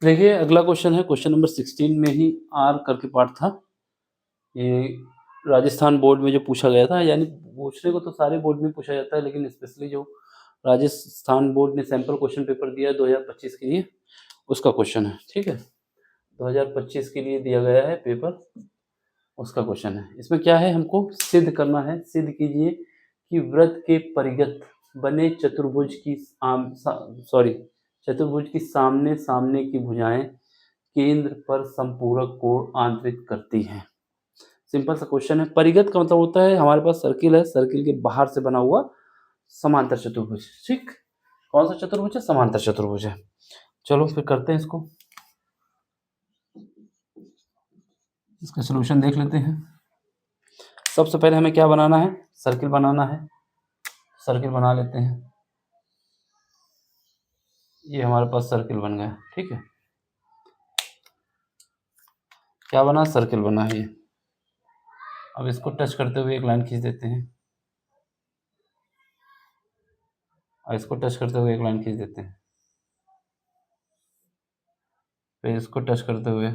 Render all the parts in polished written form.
देखिए अगला क्वेश्चन है, क्वेश्चन नंबर 16 में ही आर करके पार्ट था। ये राजस्थान बोर्ड में जो पूछा गया था, यानी पूछने को तो सारे बोर्ड में पूछा जाता है, लेकिन स्पेशली जो राजस्थान बोर्ड ने सैंपल क्वेश्चन पेपर दिया है 2025 के लिए, उसका क्वेश्चन है। ठीक है, 2025 के लिए दिया गया है पेपर, उसका क्वेश्चन है। इसमें क्या है, हमको सिद्ध करना है। सिद्ध कीजिए कि वृत्त के परिगत बने चतुर्भुज की चतुर्भुज की सामने सामने की भुजाएं केंद्र पर संपूरक कोण आंतरित करती हैं। सिंपल सा क्वेश्चन है। परिगत का मतलब होता है हमारे पास सर्किल है, सर्किल के बाहर से बना हुआ समांतर चतुर्भुज। ठीक, कौन सा चतुर्भुज है? समांतर चतुर्भुज है। चलो फिर करते हैं इसको, इसका सलूशन देख लेते हैं। सबसे पहले हमें क्या बनाना है? सर्किल बनाना है। सर्किल बना लेते हैं। ये हमारे पास सर्किल बन गया। ठीक है, क्या बना? सर्किल बना है ये। अब इसको टच करते हुए एक लाइन खींच देते हैं, और इसको टच करते हुए एक लाइन खींच देते हैं, फिर इसको टच करते हुए,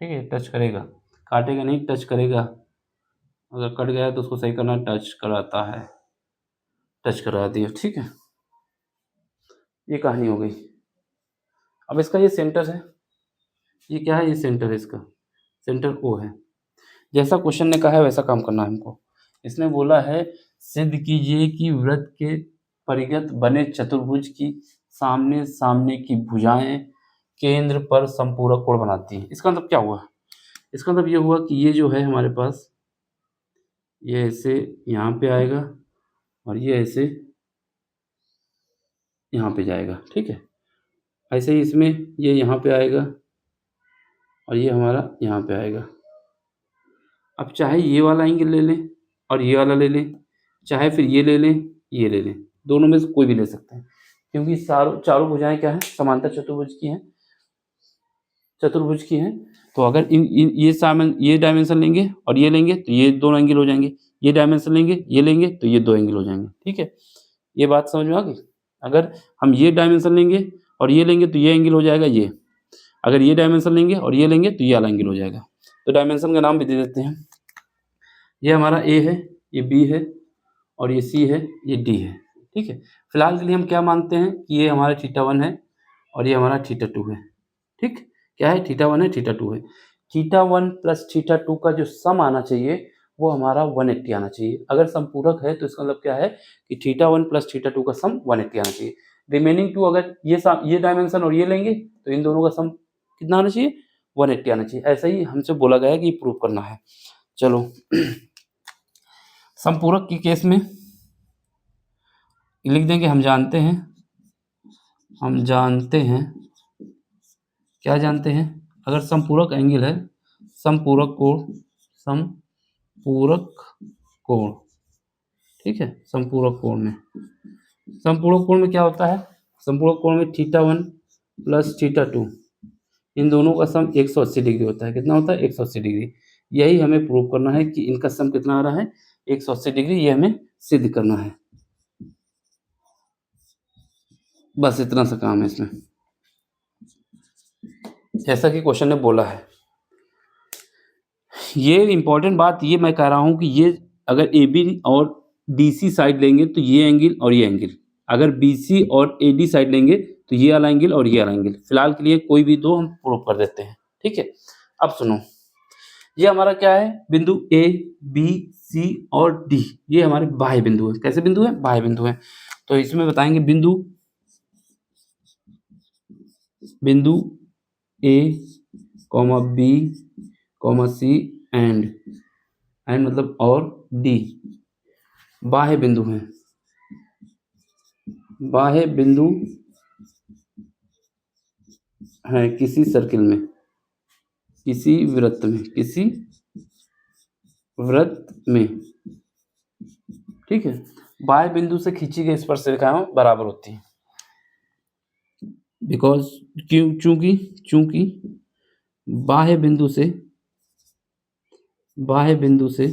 ठीक है, टच करेगा, काटेगा नहीं, टच करेगा। अगर कट गया तो उसको सही करना, टच कराता है, टच करा दिया। ठीक है, ये कहानी हो गई। अब इसका ये सेंटर है, ये क्या है? ये सेंटर है, इसका सेंटर ओ है। जैसा क्वेश्चन ने कहा है वैसा काम करना है हमको। इसने बोला है सिद्ध कीजिए कि वृत्त के परिगत बने चतुर्भुज की सामने सामने की भुजाएं केंद्र पर संपूरक कोण बनाती हैं। इसका मतलब क्या हुआ? इसका मतलब ये हुआ कि ये जो है हमारे पास, ये ऐसे यहाँ पे आएगा और ये ऐसे यहाँ पे जाएगा। ठीक है, ऐसे ही इसमें ये यहाँ पे आएगा और ये हमारा यहाँ पे आएगा। अब चाहे ये वाला एंगल ले लें और ये वाला ले लें, चाहे फिर ये ले लें, ये ले लें, दोनों में से कोई भी ले सकते हैं, क्योंकि चारों भुजाएं क्या हैं? समांतर चतुर्भुज की हैं, चतुर्भुज की हैं। तो अगर इन ये डायमेंशन लेंगे और ये लेंगे तो ये दोनों एंगल हो जाएंगे, ये डायमेंशन लेंगे, ये लेंगे तो ये दो एंगल हो जाएंगे। ठीक है, ये बात समझ में आ गई? अगर हम ये डायमेंशन लेंगे और ये लेंगे तो ये एंगल हो जाएगा ये, अगर ये डायमेंशन लेंगे और ये लेंगे तो ये वाला एंगल हो जाएगा। तो डायमेंशन का नाम भी दे देते हैं। ये हमारा ए है, ये बी है, और ये सी है, ये डी है। ठीक है, फिलहाल के लिए हम क्या मानते हैं कि ये हमारा थीटा 1 है और ये हमारा थीटा 2 है। ठीक, क्या है? थीटा 1 है, थीटा 2 है। थीटा 1 प्लस थीटा 2 का जो सम आना चाहिए वो हमारा 180 आना चाहिए। अगर संपूरक है तो इसका मतलब क्या है कि थीटा 1 प्लस थीटा 2 का सम 180 आना चाहिए। रिमेनिंग टू, अगर ये डायमेंशन और ये लेंगे तो इन दोनों का सम कितना आना चाहिए? 180 आना चाहिए। ऐसा ही हमसे बोला गया है कि प्रूव करना है। चलो संपूरक के केस में लिख देंगे, हम जानते हैं, क्या जानते हैं? अगर संपूरक एंगल है, संपूरक कोण, ठीक है, संपूरक कोण में क्या होता है? संपूरक कोण में थीटा 1 प्लस थीटा 2, इन दोनों का सम 180 डिग्री होता है। कितना होता है? 180 डिग्री। यही हमें प्रूव करना है कि इनका सम कितना आ रहा है? 180 डिग्री। ये हमें सिद्ध करना है। बस इतना सा काम है इसमें, जैसा कि क्वेश्चन ने बोला है। ये इंपॉर्टेंट बात ये मैं कह रहा हूं कि ये अगर ए बी और डी सी साइड लेंगे तो ये एंगल और ये एंगल, अगर बी सी और ए डी साइड लेंगे तो ये वाला एंगल और ये वाला एंगल। फिलहाल के लिए कोई भी दो हम प्रूव कर देते हैं। ठीक है, अब सुनो, ये हमारा क्या है? बिंदु ए बी सी और डी, ये हमारे बाह्य बिंदु है। कैसे बिंदु है? बाह्य बिंदु है। तो इसमें बताएंगे बिंदु A comma B comma C and मतलब और डी बाह्य बिंदु हैं। बाह्य बिंदु है किसी सर्किल में, किसी वृत्त में। ठीक है, बाह्य बिंदु से खींची गई स्पर्शरेखाएं बराबर होती हैं। बिकॉज चूंकि बाह्य बिंदु से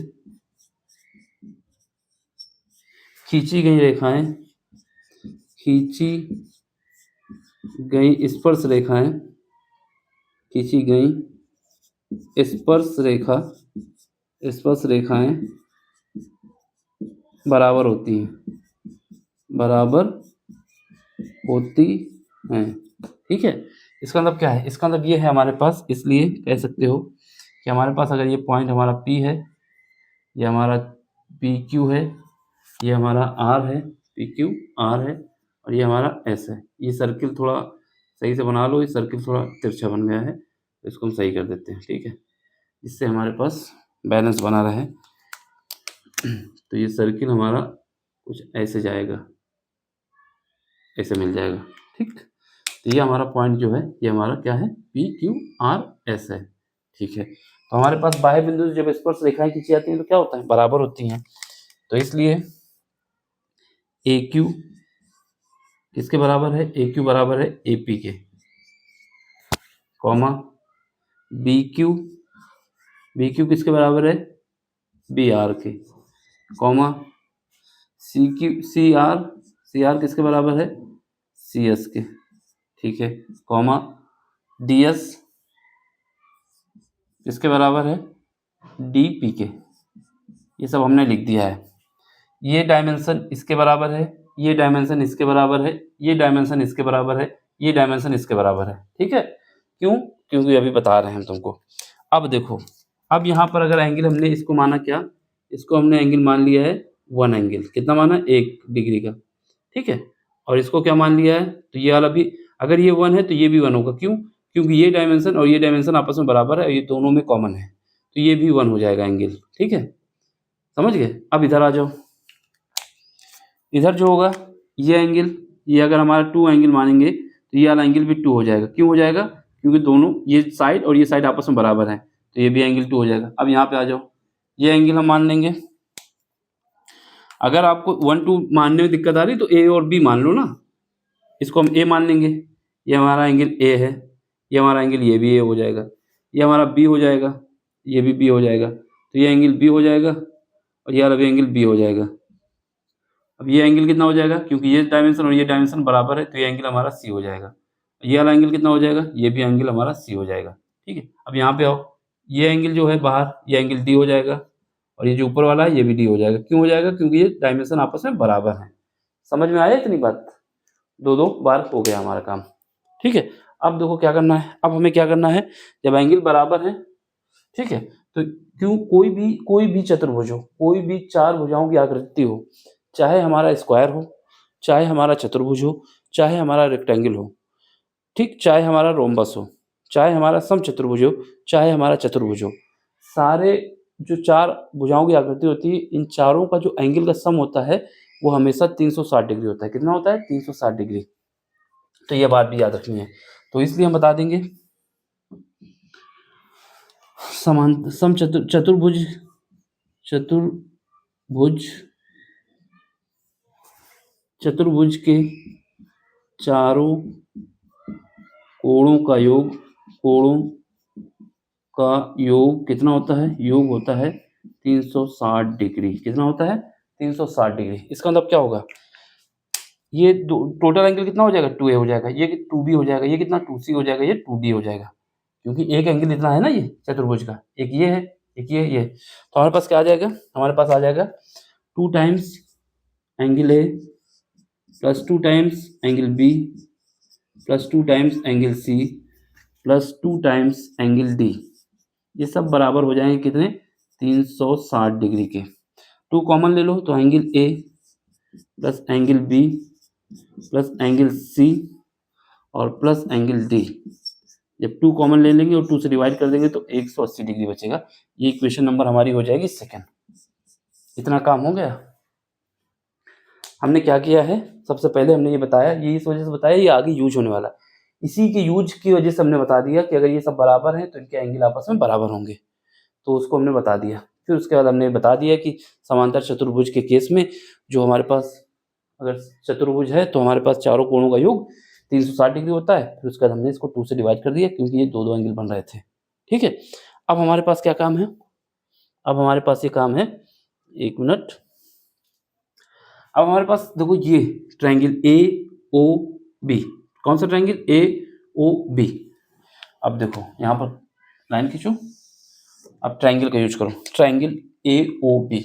खींची गई रेखाएं, खींची गई स्पर्श रेखाएं, खींची गई स्पर्श रेखाएं बराबर होती हैं, बराबर होती हैं। ठीक है, इसका मतलब क्या है? इसका मतलब ये है हमारे पास, इसलिए कह सकते हो कि हमारे पास अगर ये पॉइंट हमारा P है, ये हमारा PQ है, ये हमारा R है, PQ R है, और ये हमारा S है। ये सर्किल थोड़ा सही से बना लो, ये सर्किल थोड़ा तिरछा बन गया है, तो इसको हम सही कर देते हैं। ठीक है, जिससे हमारे पास बैलेंस बना रहे। तो ये सर्किल हमारा कुछ ऐसे जाएगा, ऐसे मिल जाएगा। ठीक, तो ये हमारा पॉइंट जो है, ये हमारा क्या है? PQRS है। ठीक है, तो हमारे पास बाह्य बिंदु से जब स्पर्श रेखाएं खींची जाती हैं तो क्या होता है? बराबर होती हैं। तो इसलिए AQ किसके बराबर है? AQ बराबर है AP के, कॉमा BQ किसके बराबर है? BR के, कॉमा CR किसके बराबर है? CS के। ठीक है, कॉमा DS किसके बराबर है? DP के। ये सब हमने लिख दिया है। ये डायमेंशन इसके बराबर है, ये डायमेंशन इसके बराबर है, ये डायमेंशन इसके बराबर है, ये डायमेंशन इसके बराबर है। ठीक है, क्यों? क्योंकि अभी बता रहे हैं हम तुमको। अब देखो, अब यहाँ पर अगर एंगल हमने इसको माना क्या? इसको हमने एंगल मान लिया है 1 एंगल। कितना माना? 1 डिग्री का। ठीक है, और इसको क्या मान लिया है? तो ये वाला भी, अगर ये 1 है तो ये भी 1 होगा। क्यों? क्योंकि ये डायमेंशन और ये डायमेंशन आपस में बराबर है और ये दोनों में कॉमन है, तो ये भी 1 हो जाएगा एंगल। ठीक है, समझ गए? अब इधर आ जाओ। इधर जो होगा ये एंगल, ये अगर हमारा 2 एंगल मानेंगे तो ये वाला एंगल भी 2 हो जाएगा। क्यों हो जाएगा? क्योंकि दोनों ये साइड और ये साइड आपस में बराबर हैं, तो ये भी एंगल 2 हो जाएगा। अब यहाँ पे आ जाओ, ये एंगल हम मान लेंगे। अगर आपको 1 2 मानने में दिक्कत आ रही तो A और B मान लो ना, इसको हम A मान लेंगे। ये हमारा एंगल A है, ये हमारा एंगल, ये भी A हो जाएगा, ये हमारा B हो जाएगा, ये भी B हो जाएगा, तो ये एंगल B हो जाएगा और ये वाला भी एंगल B हो जाएगा। अब ये एंगल कितना हो जाएगा? क्योंकि ये डायमेंशन और ये डायमेंशन बराबर है, तो ये एंगल हमारा C हो जाएगा। ये वाला एंगल कितना हो जाएगा? ये भी एंगल हमारा C हो जाएगा। ठीक है, अब यहाँ पे आओ, ये एंगल जो है बाहर, ये एंगल D हो जाएगा और ये जो ऊपर वाला है ये भी D हो जाएगा। क्यों हो जाएगा? क्योंकि ये डायमेंशन आपस में बराबर है। समझ में आया इतनी बात? 2 बार हो गया हमारा काम। ठीक है, अब देखो क्या करना है। अब हमें क्या करना है, जब एंगल बराबर है, ठीक है, तो क्यों कोई भी चतुर्भुज हो, कोई भी 4 भुजाओं की आकृति हो, चाहे हमारा स्क्वायर हो, चाहे हमारा चतुर्भुज हो, चाहे हमारा रेक्टेंगल हो, ठीक, चाहे हमारा रोम्बस हो, चाहे हमारा समचतुर्भुज हो, चाहे हमारा चतुर्भुज हो, सारे जो 4 भुजाओं की आकृति होती है, इन चारों का जो एंगल का सम होता है वो हमेशा 360 डिग्री होता है। कितना होता है? 360 डिग्री। तो ये बात भी याद रखनी है। तो इसलिए हम बता देंगे चतुर्भुज के चारों कोणों का योग कितना होता है? योग होता है 360 डिग्री। कितना होता है? 360 डिग्री। इसका मतलब क्या होगा? ये टोटल एंगल कितना हो जाएगा? 2A हो जाएगा, ये 2B हो जाएगा, ये कितना 2C हो जाएगा, ये 2D हो जाएगा। क्योंकि एक एंगल इतना है ना ये चतुर्भुज का, एक ये है, एक ये। तो हमारे पास क्या आ जाएगा? हमारे पास आ जाएगा 2 times angle A plus 2 times angle B plus 2 times angle C plus 2 times angle D। ये सब बराबर हो जाएंगे कितने? 360 डिग्री के। 2 कॉमन ले लो तो angle A plus angle B plus angle C और प्लस एंगल D। जब 2 कॉमन ले लेंगे और 2 से डिवाइड कर देंगे तो 180 डिग्री बचेगा। ये इक्वेशन नंबर हमारी हो जाएगी सेकंड। इतना काम हो गया। हमने क्या किया है, सबसे पहले हमने ये बताया, ये इस वजह से बताया ये आगे यूज होने वाला, इसी के यूज की वजह से हमने बता दिया कि अगर ये सब बराबर हैं तो इनके एंगल आपस में बराबर होंगे, तो उसको हमने बता दिया। फिर उसके बाद हमने बता दिया कि समांतर चतुर्भुज के केस में जो हमारे पास अगर चतुर्भुज है तो हमारे पास चारों कोणों का योग 360 डिग्री होता है। फिर उसके बाद हमने इसको 2 से डिवाइड कर दिया क्योंकि ये दो एंगल बन रहे थे। ठीक है, अब हमारे पास क्या काम है? अब हमारे पास ये काम है, 1 मिनट, अब हमारे पास देखो ये ट्रायंगल ए ओ बी, कौन सा ट्रायंगल ए ओ बी। अब देखो यहाँ पर लाइन खींचो, अब ट्रायंगल का यूज करो, ट्रायंगल ए ओ बी,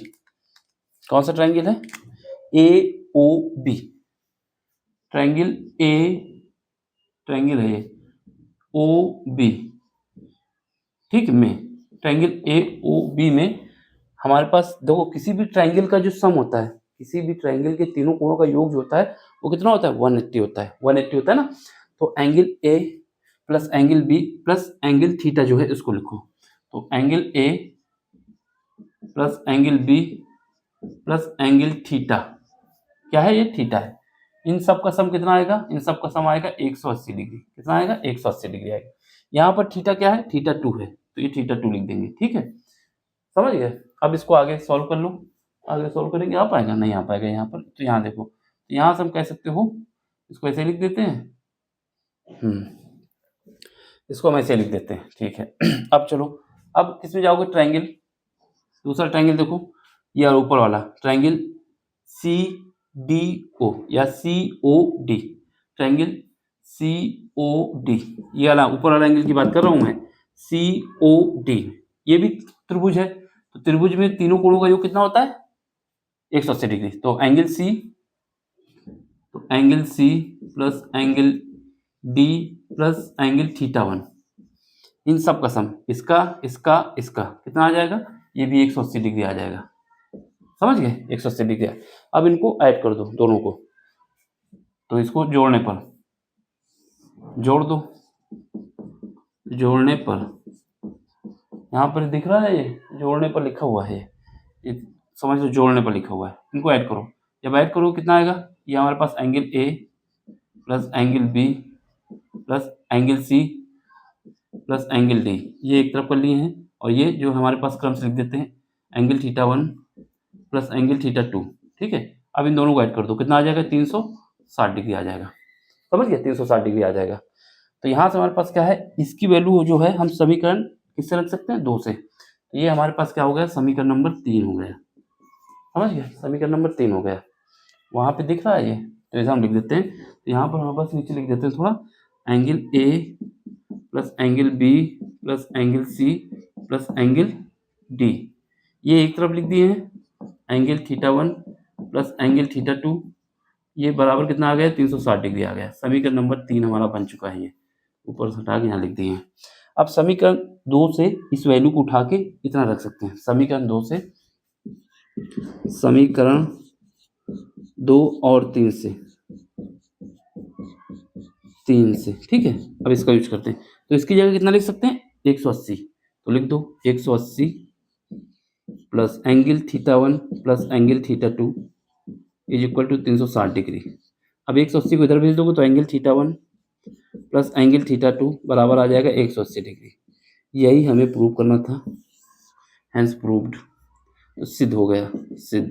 कौन सा ट्रायंगल है, A O B, triangle A, triangle है ओ बी, ठीक में ट्रायंगल ए ओ बी में हमारे पास देखो किसी भी ट्रायंगल का जो सम होता है, किसी भी ट्रायंगल के तीनों कोणों का योग जो होता है वो कितना होता है, 180 होता है, 180 होता है ना। तो angle A plus angle B plus angle theta जो है इसको लिखो, तो angle A plus angle B plus angle theta, क्या है ये, थीटा है। इन सब का सम कितना आएगा, इन सब का सम आएगा 180 डिग्री, कितना आएगा, 180 डिग्री आएगा। यहाँ पर थीटा क्या है, थीटा 2 है, तो ये थीटा 2 लिख देंगे, ठीक है, समझ गए। अब इसको आगे सॉल्व कर लो, आगे सॉल्व करेंगे, आ पाएगा, नहीं आ पाएगा यहाँ पर, तो यहाँ देखो, तो यहाँ से हम कह सकते हो, इसको ऐसे लिख देते हैं, इसको हम ऐसे लिख देते हैं, ठीक है। अब चलो, अब किसमें जाओगे, ट्रायंगल, दूसरा ट्रायंगल देखो, ये ऊपर वाला ट्रायंगल सी डी ओ या C O D, triangle C O D, ये वाला ऊपर वाला एंगल की बात कर रहा हूँ मैं, सी ओ डी, ये भी त्रिभुज है, तो त्रिभुज में तीनों कोणों का योग कितना होता है, 180 डिग्री। तो एंगल सी, तो angle C plus angle D plus angle theta 1, इन सब का सम, इसका इसका इसका कितना आ जाएगा, ये भी 180 डिग्री आ जाएगा, समझ गए, 180 डिग्री। अब इनको ऐड कर दो दोनों को, तो इसको जोड़ने पर, जोड़ दो, जोड़ने पर यहाँ पर दिख रहा है, ये जोड़ने पर लिखा हुआ है, ये समझ लो, जोड़ने पर लिखा हुआ है, इनको ऐड करो, जब ऐड करो कितना आएगा, ये हमारे पास angle A plus angle B plus angle C plus angle D, ये एक तरफ कर लिए हैं, और ये जो हमारे पास क्रम से लिख देते हैं, angle theta 1 plus angle theta 2, ठीक है। अब इन दोनों को ऐड कर दो, कितना आ जाएगा, 360 डिग्री आ जाएगा, समझ गए, 360 डिग्री आ जाएगा। तो यहाँ से हमारे पास क्या है, इसकी वैल्यू जो है हम समीकरण किससे रख सकते हैं, 2 से, तो ये हमारे पास क्या हो गया, समीकरण नंबर 3 हो गया, समझ गए, समीकरण नंबर 3 हो गया। वहाँ पे दिख रहा है ये, तो ऐसा हम लिख देते हैं, तो यहाँ पर हमारे पास नीचे लिख देते हैं थोड़ा, angle A plus angle B plus angle C plus angle D, ये एक तरफ लिख दिए हैं, angle theta 1 plus angle theta 2, ये बराबर कितना आ गया, 360 डिग्री आ गया। समीकरण नंबर 3 हमारा बन चुका है, ये ऊपर से हटा के यहाँ लिख दिए हैं। अब समीकरण 2 से इस वैल्यू को उठा के इतना रख सकते हैं, समीकरण 2 से, समीकरण 2 और 3 से, 3 से, ठीक है। अब इसका यूज करते हैं, तो इसकी जगह कितना लिख सकते हैं, 180, तो लिख दो 180 plus angle theta 1 plus angle theta 2 is equal to 360 degree. अब 180 को इधर भेज दोगे तो angle theta 1 plus angle theta 2 बराबर आ जाएगा 180 डिग्री। यही हमें प्रूव करना था, हैंस प्रूव्ड, सिद्ध हो गया, सिद्ध।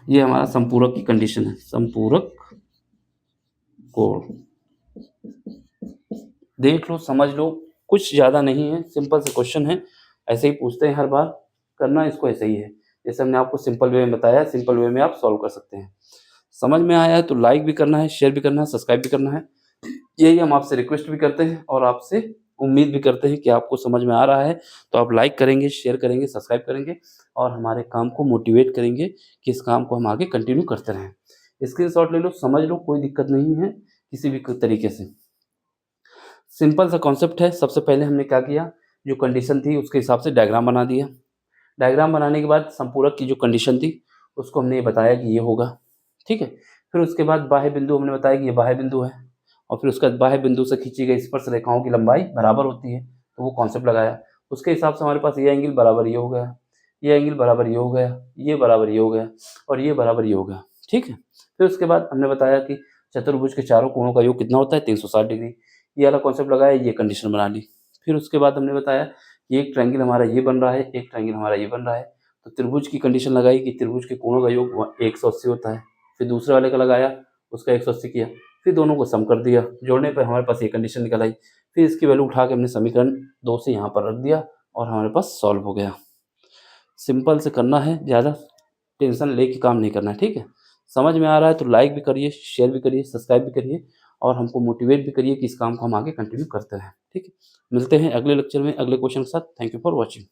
ये हमारा संपूरक की कंडीशन है, संपूरक कोण, देख लो, समझ लो, कुछ ज़्यादा नहीं है, सिंपल से क्वेश्चन है, ऐसे ही पूछते हैं हर बार, करना इसको ऐसे ही है, जैसे हमने आपको सिंपल वे में बताया, सिंपल वे में आप सॉल्व कर सकते हैं। समझ में आया है तो लाइक भी करना है, शेयर भी करना है, सब्सक्राइब भी करना है, यही हम आपसे रिक्वेस्ट भी करते हैं और आपसे उम्मीद भी करते हैं कि आपको समझ में आ रहा है, तो आप लाइक करेंगे, शेयर करेंगे, सब्सक्राइब करेंगे और हमारे काम को मोटिवेट करेंगे कि इस काम को हम आगे कंटिन्यू करते रहें। स्क्रीनशॉट ले लो, समझ लो, कोई दिक्कत नहीं है किसी भी तरीके से, सिंपल सा कॉन्सेप्ट है। सबसे पहले हमने क्या किया, जो कंडीशन थी उसके हिसाब से डायग्राम बना दिया, डायग्राम बनाने के बाद संपूरक की जो कंडीशन थी उसको हमने ये बताया कि ये होगा, ठीक है। फिर उसके बाद बाह्य बिंदु हमने बताया कि ये बाह्य बिंदु है, और फिर उसके बाद बाह्य बिंदु से खींची गई स्पर्श रेखाओं की लंबाई बराबर होती है, तो वो कॉन्सेप्ट लगाया। उसके हिसाब से हमारे पास ये एंगल बराबर ये हो गया, ये एंगल बराबर ये हो गया, ये बराबर ये हो गया और ये बराबर ये हो गया, ठीक है। फिर उसके बाद हमने बताया कि चतुर्भुज के चारों कोणों का योग कितना होता है, 360 डिग्री, ये वाला कॉन्सेप्ट लगाया, ये कंडीशन बना ली। फिर उसके बाद हमने बताया कि एक ट्रायंगल हमारा ये बन रहा है, एक ट्रायंगल हमारा ये बन रहा है, तो त्रिभुज की कंडीशन लगाई कि त्रिभुज के कोणों का योग 180 होता है। फिर दूसरे वाले का लगाया, उसका 180 किया, फिर दोनों को सम कर दिया, जोड़ने पर हमारे पास ये कंडीशन निकल आई। फिर इसकी वैल्यू उठा के हमने समीकरण 2 से यहाँ पर रख दिया और हमारे पास सॉल्व हो गया। सिंपल से करना है, ज़्यादा टेंशन लेके काम नहीं करना है, ठीक है? समझ में आ रहा है तो लाइक भी करिए, शेयर भी करिए, सब्सक्राइब भी करिए और हमको मोटिवेट भी करिए कि इस काम को हम आगे कंटिन्यू करते रहें, ठीक है? मिलते हैं अगले लेक्चर में अगले क्वेश्चन के साथ। Thank you for watching.